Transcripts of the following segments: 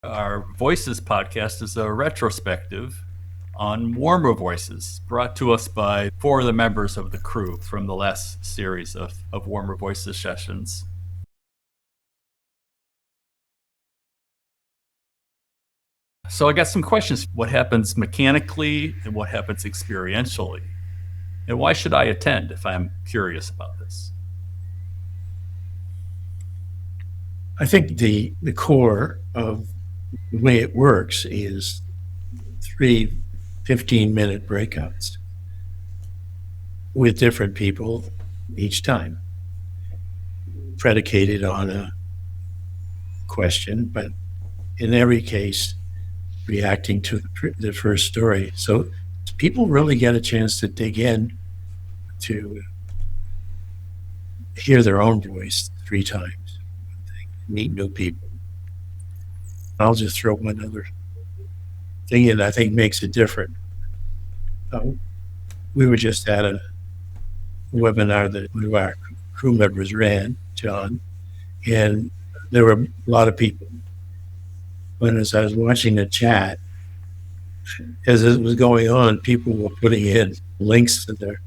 Our Voices podcast is a retrospective on warmer voices brought to us by four of the members of the crew from the last series of warmer voices sessions. So I got some questions. What happens mechanically and what happens experientially? And why should I attend if I'm curious about this? I think the core of the way it works is three 15-minute breakouts with different people each time, predicated on a question, but in every case, reacting to the first story. So people really get a chance to dig in to hear their own voice 3 times, meet new people. I'll just throw one other thing in I think makes it different. We were just at a webinar that one of our crew members ran, John, and there were a lot of people. But as I was watching the chat, as it was going on, people were putting in links to their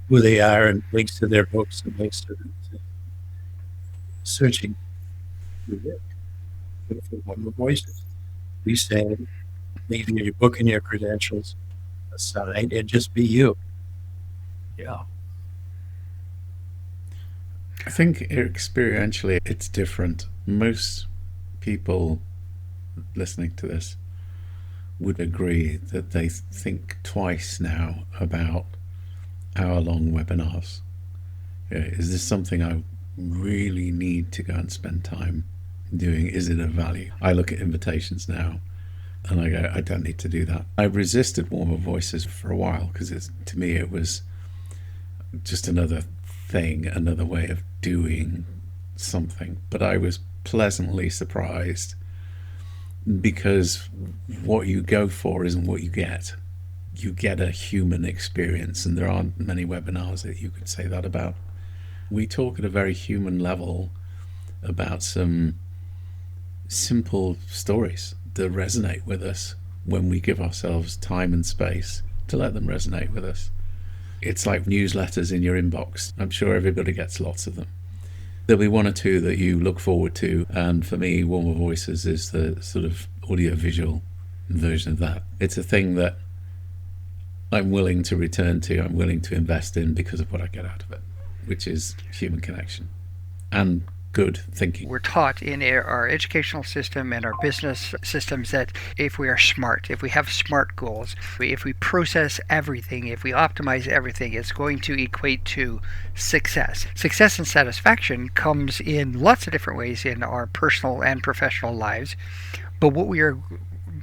who they are and links to their books and links to searching for one of the voices. We said, leave your book and your credentials aside and just be you. Yeah. I think experientially it's different. Most people listening to this would agree that they think twice now about hour-long webinars. Is this something I really need to go and spend time doing? Is it of value? I look at invitations now and I go, I don't need to do that. I've resisted warmer voices for a while because to me it was just another thing, another way of doing something. But I was pleasantly surprised because what you go for isn't what you get. You get a human experience, and there aren't many webinars that you could say that about. We talk at a very human level about some simple stories that resonate with us when we give ourselves time and space to let them resonate with us. It's like newsletters in your inbox. I'm sure everybody gets lots of them. There'll be one or two that you look forward to, and for me, Warmer Voices is the sort of audio-visual version of that. It's a thing that I'm willing to return to, I'm willing to invest in because of what I get out of it, which is human connection and good thinking. We're taught in our educational system and our business systems that if we are smart, if we have smart goals, if we process everything, if we optimize everything, it's going to equate to success. Success and satisfaction comes in lots of different ways in our personal and professional lives, but what we are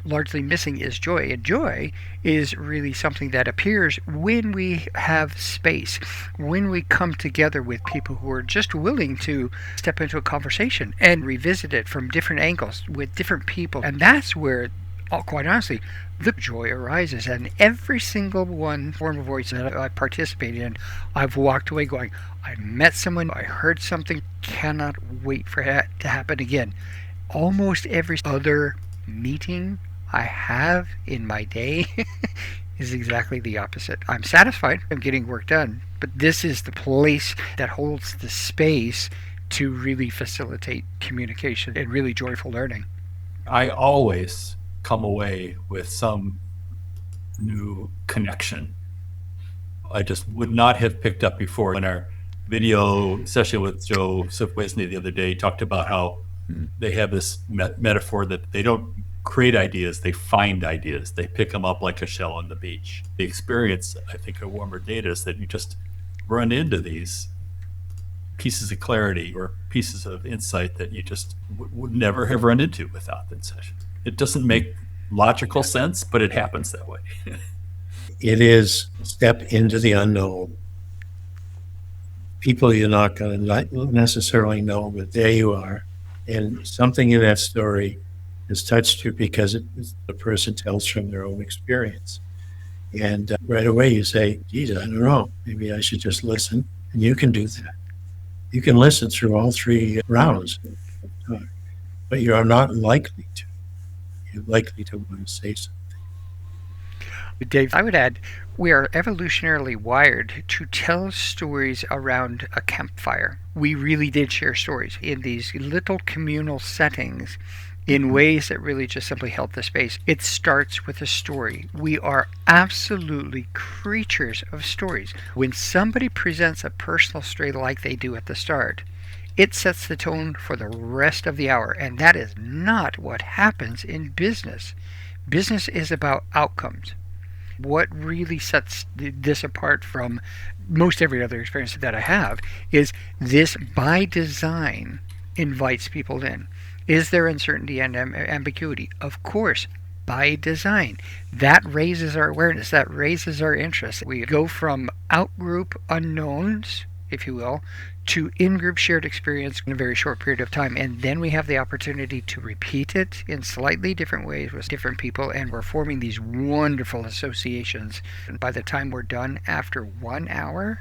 largely missing is joy. And joy is really something that appears when we have space, when we come together with people who are just willing to step into a conversation and revisit it from different angles with different people. And that's where, quite honestly, the joy arises. And every single one form of voice that I participated in, I've walked away going, I met someone, I heard something, cannot wait for that to happen again. Almost every other meeting I have in my day is exactly the opposite. I'm satisfied, I'm getting work done, but this is the place that holds the space to really facilitate communication and really joyful learning. I always come away with some new connection I just would not have picked up before. In our video session with Joe Sifwisney the other day, he talked about how they have this metaphor that they don't create ideas, they find ideas. They pick them up like a shell on the beach. The experience, I think, of warmer data is that you just run into these pieces of clarity or pieces of insight that you just would never have run into without that session. It doesn't make logical sense, but it happens that way. It is a step into the unknown. People you're not going to necessarily know, but there you are. And something in that story has touched you because the person tells from their own experience. And right away you say, geez, I don't know, maybe I should just listen. And you can do that. You can listen through all 3 rounds of talk. but you are not likely to. You're likely to want to say something. Dave, I would add, we are evolutionarily wired to tell stories around a campfire. We really did share stories in these little communal settings in ways that really just simply held the space. It starts with a story. We are absolutely creatures of stories. When somebody presents a personal story like they do at the start, it sets the tone for the rest of the hour, and that is not what happens in business. Business is about outcomes. What really sets this apart from most every other experience that I have is this, by design, invites people in. Is there uncertainty and ambiguity? Of course, by design. That raises our awareness, that raises our interest. We go from out-group unknowns, if you will, to in-group shared experience in a very short period of time. And then we have the opportunity to repeat it in slightly different ways with different people, and we're forming these wonderful associations. And by the time we're done, after 1 hour,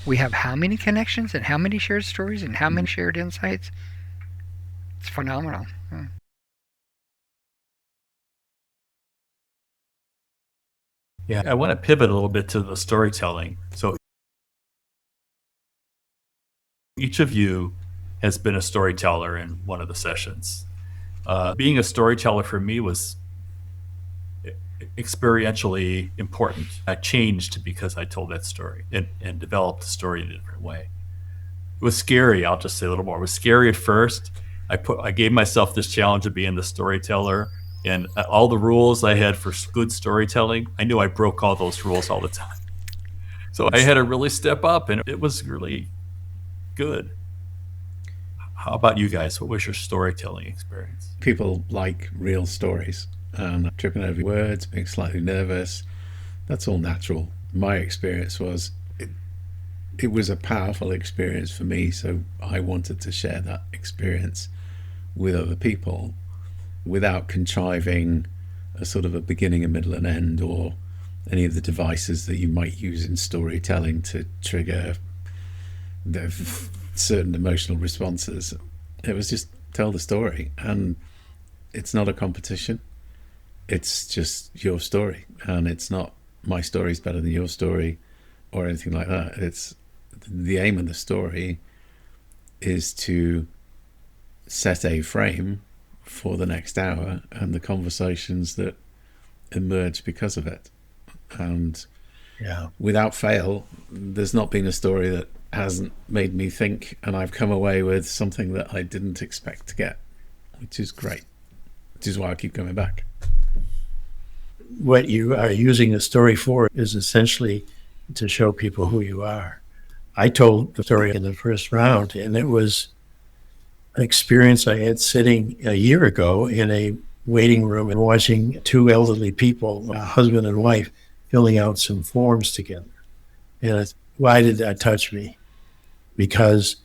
we have how many connections and how many shared stories and how many shared insights? It's phenomenal. Yeah, I want to pivot a little bit to the storytelling. So each of you has been a storyteller in one of the sessions. Being a storyteller for me was experientially important. I changed because I told that story and developed the story in a different way. It was scary. I'll just say a little more. It was scary at first. I gave myself this challenge of being the storyteller, and all the rules I had for good storytelling, I knew I broke all those rules all the time. So I had to really step up, and it was really good. How about you guys? What was your storytelling experience? People like real stories, and tripping over words, being slightly nervous, that's all natural. My experience was it was a powerful experience for me, so I wanted to share that experience with other people without contriving a sort of a beginning, a middle, and end, or any of the devices that you might use in storytelling to trigger the certain emotional responses. It was just tell the story, and it's not a competition. It's just your story, and it's not my story is better than your story or anything like that. It's the aim of the story is to set a frame for the next hour and the conversations that emerge because of it. And without fail, there's not been a story that hasn't made me think, and I've come away with something that I didn't expect to get, which is great, which is why I keep coming back. What you are using the story for is essentially to show people who you are. I told the story in the first round, and it was an experience I had sitting a year ago in a waiting room and watching two elderly people, a husband and wife, filling out some forms together. And why did that touch me? Because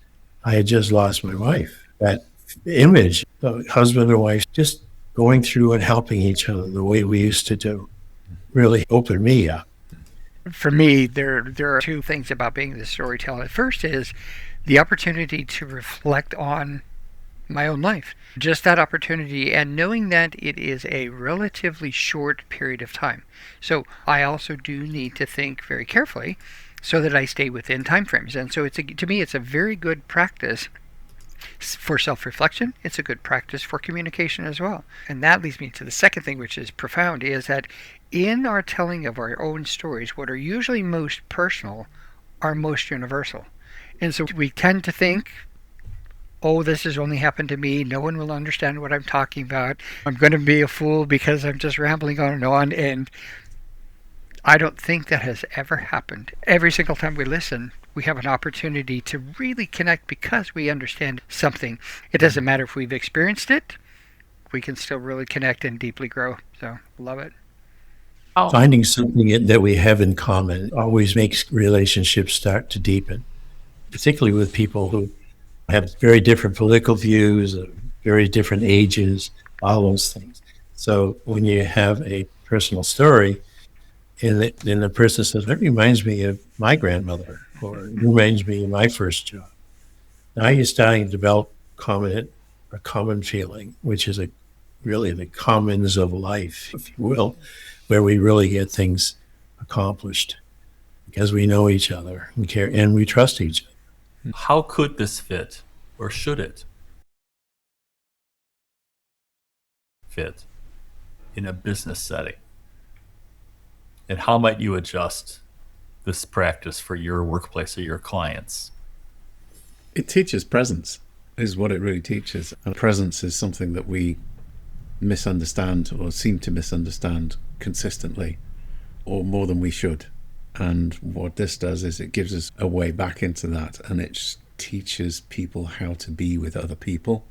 I had just lost my wife. That image of husband and wife just going through and helping each other the way we used to do really opened me up. For me, there are two things about being the storyteller. First is the opportunity to reflect on my own life. Just that opportunity, and knowing that it is a relatively short period of time. So I also do need to think very carefully so that I stay within time frames. And so to me, it's a very good practice for self-reflection. It's a good practice for communication as well. And that leads me to the second thing, which is profound, is that in our telling of our own stories, what are usually most personal are most universal. And so we tend to think, oh, this has only happened to me. No one will understand what I'm talking about. I'm going to be a fool because I'm just rambling on and on. And I don't think that has ever happened. Every single time we listen, we have an opportunity to really connect because we understand something. It doesn't matter if we've experienced it. We can still really connect and deeply grow. So, love it. Finding something that we have in common always makes relationships start to deepen, particularly with people who have very different political views, very different ages, all those things. So when you have a personal story, and then the person says, that reminds me of my grandmother, or it reminds me of my first job. Now you're starting to develop common a common feeling, which is really the commons of life, if you will, where we really get things accomplished because we know each other and care and we trust each other. How could this fit, or should it fit in a business setting? And how might you adjust this practice for your workplace or your clients? It teaches presence, is what it really teaches. And presence is something that we misunderstand or seem to misunderstand consistently, or more than we should. And what this does is it gives us a way back into that, and it teaches people how to be with other people.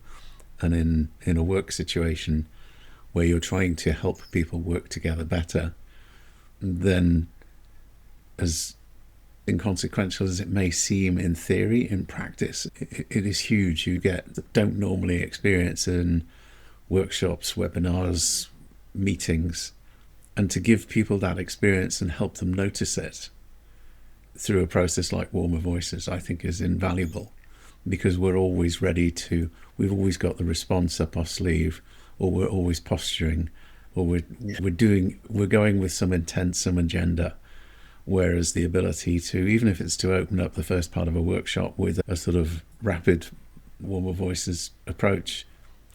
And in a work situation where you're trying to help people work together better, then as inconsequential as it may seem in theory, in practice, it is huge. You don't normally experience in workshops, webinars, meetings, and to give people that experience and help them notice it through a process like Warmer Voices, I think is invaluable, because we're always ready to, we've always got the response up our sleeve, or we're always posturing, or we're going with some intent, some agenda. Whereas the ability to, even if it's to open up the first part of a workshop with a sort of rapid Warmer Voices approach,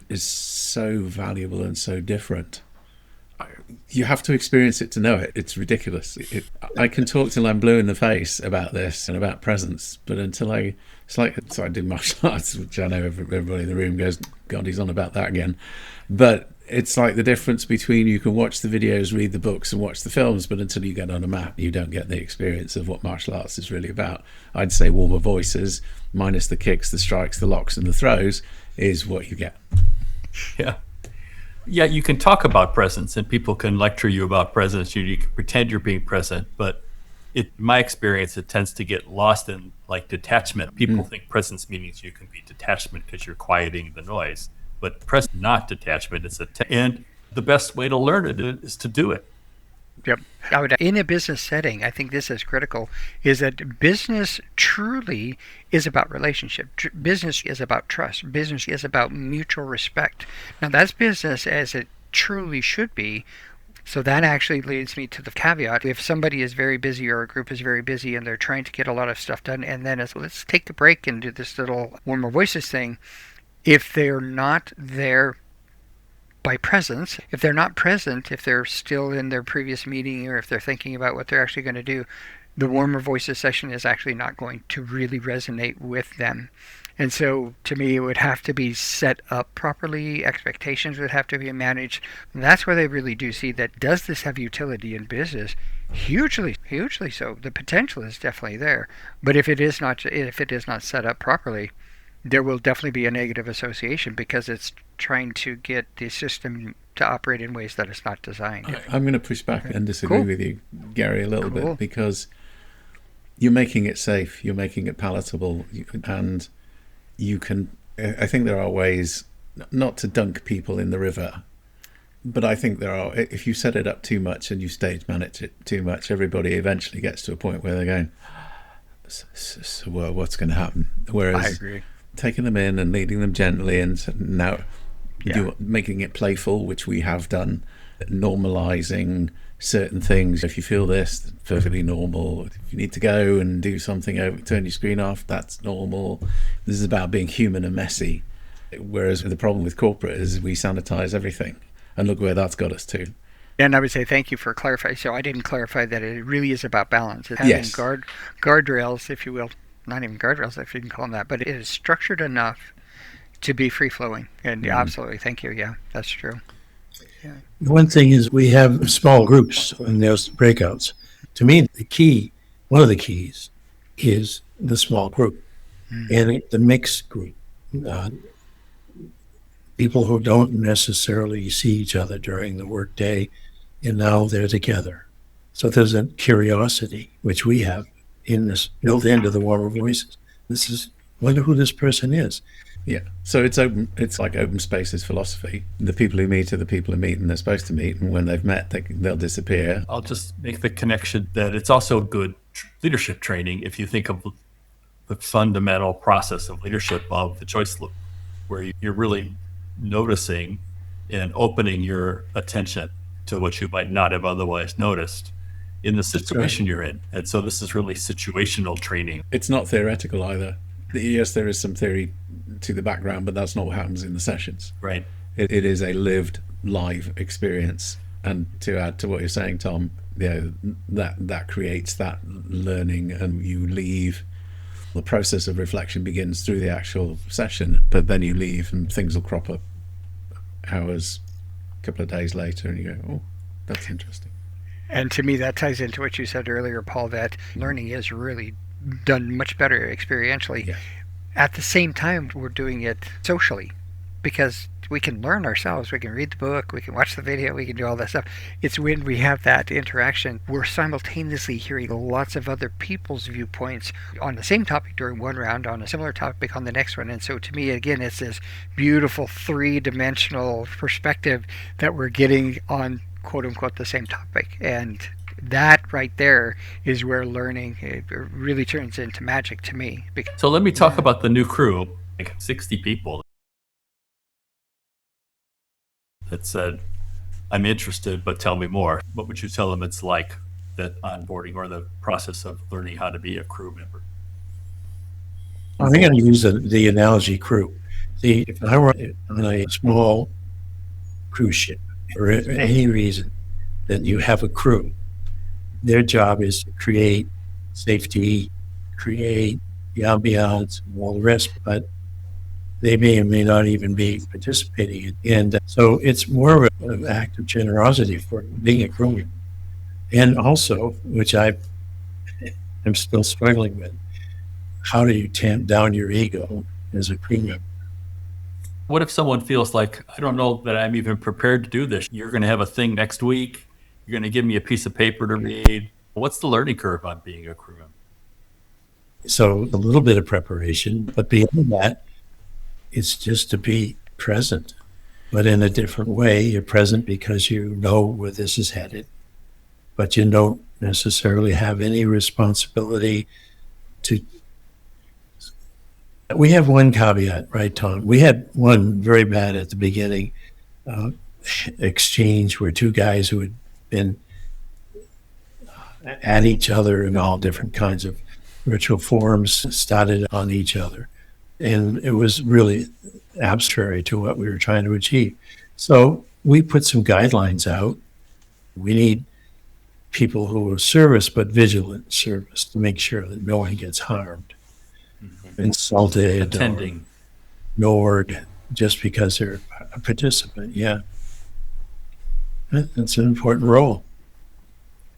is so valuable and so different. You have to experience it to know it. It's ridiculous. I can talk till I'm blue in the face about this and about presence, but until it's like, so I do martial arts, which I know everybody in the room goes, God, he's on about that again. But it's like the difference between, you can watch the videos, read the books and watch the films, but until you get on a mat, you don't get the experience of what martial arts is really about. I'd say Warmer Voices, minus the kicks, the strikes, the locks and the throws, is what you get. Yeah. Yeah, you can talk about presence and people can lecture you about presence. You can pretend you're being present, but in my experience, it tends to get lost in like detachment. People think presence means you can be detachment because you're quieting the noise, but presence not detachment. It's and the best way to learn it is to do it. Yep. In a business setting, I think this is critical, is that business truly is about relationship. Business is about trust. Business is about mutual respect. Now, that's business as it truly should be. So that actually leads me to the caveat. If somebody is very busy or a group is very busy and they're trying to get a lot of stuff done, and then let's take a break and do this little Warmer Voices thing, if they're not there by presence, if they're not present, if they're still in their previous meeting or if they're thinking about what they're actually going to do, the Warmer Voices session is actually not going to really resonate with them. And so to me, it would have to be set up properly. Expectations would have to be managed. And that's where they really do see that, does this have utility in business? Hugely, hugely so. The potential is definitely there. But if it is not set up properly, there will definitely be a negative association because it's trying to get the system to operate in ways that it's not designed. I'm going to push back and disagree with you, Gary, a little bit, because you're making it safe, you're making it palatable, and you can, I think there are ways not to dunk people in the river, but I think there are, if you set it up too much and you stage manage it too much, everybody eventually gets to a point where they're going, so what's going to happen? Whereas I agree. Taking them in and leading them gently, and now making it playful, which we have done, normalizing certain things. If you feel this, perfectly normal. If you need to go and do something, turn your screen off, that's normal. This is about being human and messy. Whereas the problem with corporate is we sanitize everything, and look where that's got us to. And I would say thank you for clarifying. So I didn't clarify that it really is about balance. It's having guardrails, if you will. Not even guardrails, if you can call them that, but it is structured enough to be free-flowing. And absolutely, thank you. Yeah, that's true. Yeah. One thing is we have small groups and there's breakouts. To me, one of the keys is the small group and the mixed group. People who don't necessarily see each other during the workday, and now they're together. So there's a curiosity, which we have in this built into the Warmer Voices. This is, wonder who this person is. Yeah. So it's open. It's like open spaces philosophy. The people who meet are the people who meet, and they're supposed to meet. And when they've met, they'll disappear. I'll just make the connection that it's also good leadership training if you think of the fundamental process of leadership of the choice loop. where you're really noticing and opening your attention to what you might not have otherwise noticed in the situation you're in. And so this is really situational training. It's not theoretical either. Yes, there is some theory to the background, but that's not what happens in the sessions. Right. It is a lived live experience. And to add to what you're saying, Tom, that creates that learning, and you leave. The process of reflection begins through the actual session, but then you leave and things will crop up hours, a couple of days later, and you go, oh, that's interesting. And to me, that ties into what you said earlier, Paul, that learning is really done much better experientially. Yeah. At the same time, we're doing it socially, because we can learn ourselves. We can read the book, we can watch the video, we can do all that stuff. It's when we have that interaction, we're simultaneously hearing lots of other people's viewpoints on the same topic during one round, on a similar topic on the next one. And so to me, again, it's this beautiful three-dimensional perspective that we're getting on quote-unquote the same topic. And that right there is where learning, it really turns into magic to me. So let me talk about the new crew, like 60 people that said, I'm interested, but tell me more. What would you tell them it's like, that onboarding or the process of learning how to be a crew member? I'm going to use the analogy crew. See, if I were on a small cruise ship, for any reason that you have a crew, their job is to create safety, create the ambiance, all the rest, but they may or may not even be participating. And so it's more of an act of generosity for being a crew member. And also, which I'm still struggling with, how do you tamp down your ego as a crew member? What if someone feels like, I don't know that I'm even prepared to do this? You're going to have a thing next week. You're going to give me a piece of paper to read. What's the learning curve on being a crew member? So a little bit of preparation, but beyond that, it's just to be present, but in a different way. You're present because you know where this is headed, but you don't necessarily have any responsibility to. We have one caveat, right, Tom? We had one very bad at the beginning exchange where two guys who had been at each other in all different kinds of virtual forums started on each other. And it was really abstract to what we were trying to achieve. So we put some guidelines out. We need people who are service, but vigilant service, to make sure that no one gets harmed, insulted, Attending, or ignored just because they're a participant. Yeah. That's an important role.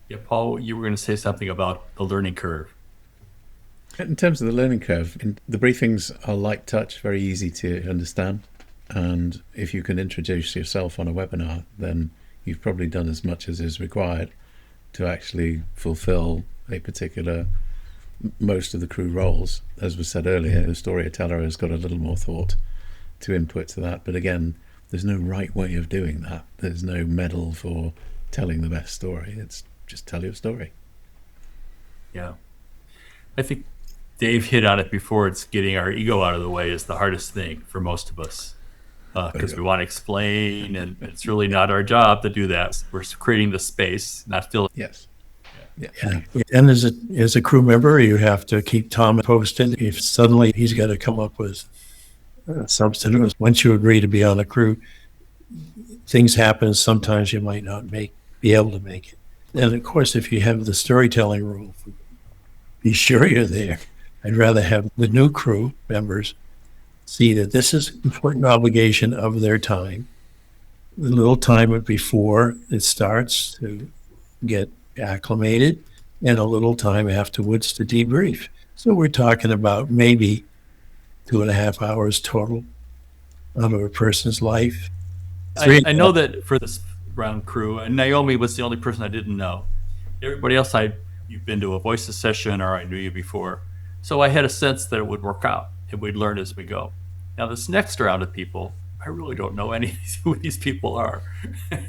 Yeah, Paul, you were going to say something about the learning curve. In terms of the learning curve, the briefings are light touch, very easy to understand. And if you can introduce yourself on a webinar, then you've probably done as much as is required to actually fulfill a particular, most of the crew roles. As was said earlier, the storyteller has got a little more thought to input to that. But again, there's no right way of doing that. There's no medal for telling the best story. It's just tell your story. Yeah. I think Dave hit on it before. It's getting our ego out of the way is the hardest thing for most of us, because we want to explain, and it's really not our job to do that. We're creating the space, not filling. Yes. Yeah. And as a crew member, you have to keep Tom posted. If suddenly he's got to come up with substitutes, once you agree to be on a crew, things happen. Sometimes you might not be able to make it. And of course, if you have the storytelling rule, be sure you're there. I'd rather have the new crew members see that this is an important obligation of their time. A little time before it starts to get acclimated, and a little time afterwards to debrief. So we're talking about maybe 2.5 hours total out of a person's life. I know that for this round crew, and Naomi was the only person I didn't know. Everybody else, you've been to a voices session, or I knew you before. So I had a sense that it would work out and we'd learn as we go. Now this next round of people, I really don't know any who these people are.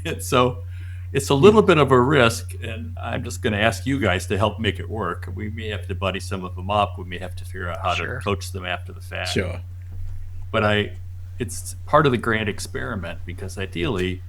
And so it's a little bit of a risk, and I'm just going to ask you guys to help make it work. We may have to buddy some of them up. We may have to figure out how to coach them after the fact. Sure. But it's part of the grand experiment, because ideally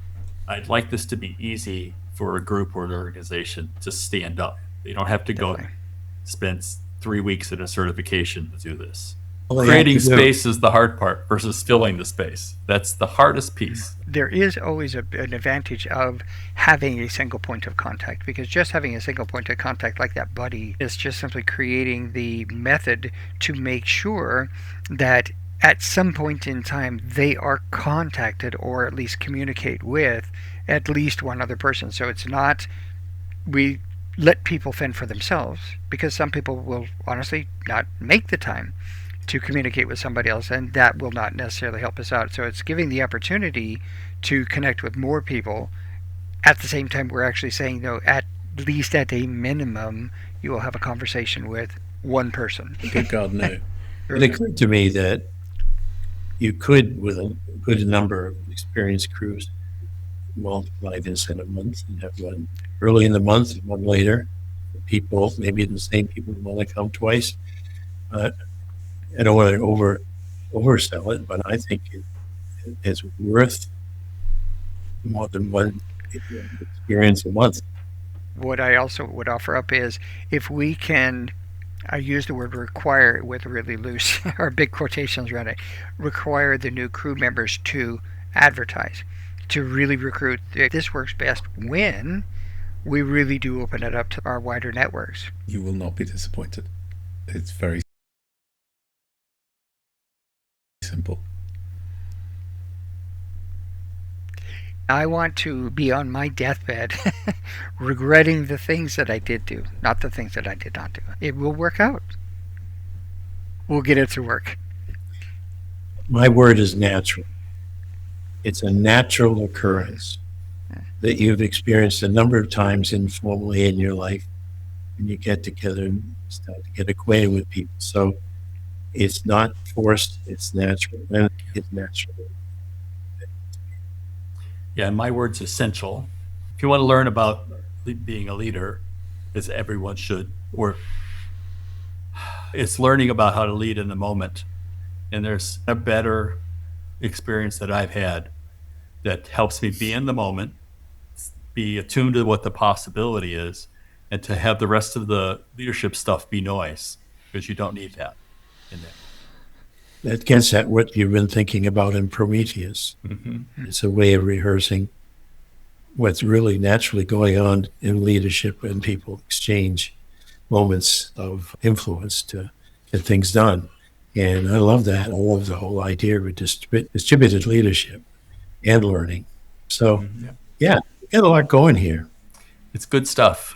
I'd like this to be easy for a group or an organization to stand up. They don't have to go Definitely. spend 3 weeks at a certification to do this. All they have Creating to do- space is the hard part versus filling the space. That's the hardest piece. There is always an advantage of having a single point of contact, because just having a single point of contact like that buddy is just simply creating the method to make sure that at some point in time they are contacted or at least communicate with at least one other person. So it's not we let people fend for themselves, because some people will honestly not make the time to communicate with somebody else, and that will not necessarily help us out. So it's giving the opportunity to connect with more people. At the same time, we're actually saying, no, at least at a minimum, you will have a conversation with one person. Good God, no. It occurred to me that you could, with a good number of experienced crews, multiply this in a month and have one early in the month and one later. People, maybe the same people want to come twice. I don't want to oversell it, but I think it's worth more than one experience a month. What I also would offer up is, if we can, I use the word require with really loose or big quotations around it, require the new crew members to advertise, to really recruit. This works best when we really do open it up to our wider networks. You will not be disappointed. It's very simple. I want to be on my deathbed regretting the things that I did do, not the things that I did not do. It will work out. We'll get it to work. My word is natural. It's a natural occurrence that you've experienced a number of times informally in your life, when you get together and start to get acquainted with people. So it's not forced, it's natural, and it's natural. Yeah, and my word's essential. If you want to learn about being a leader, as everyone should, or it's learning about how to lead in the moment. And there's a better experience that I've had that helps me be in the moment, be attuned to what the possibility is, and to have the rest of the leadership stuff be noise, because you don't need that in there. That gets at what you've been thinking about in Prometheus. Mm-hmm. It's a way of rehearsing what's really naturally going on in leadership, when people exchange moments of influence to get things done. And I love that. I love the whole idea of distributed leadership and learning. So, yeah, we got a lot going here. It's good stuff.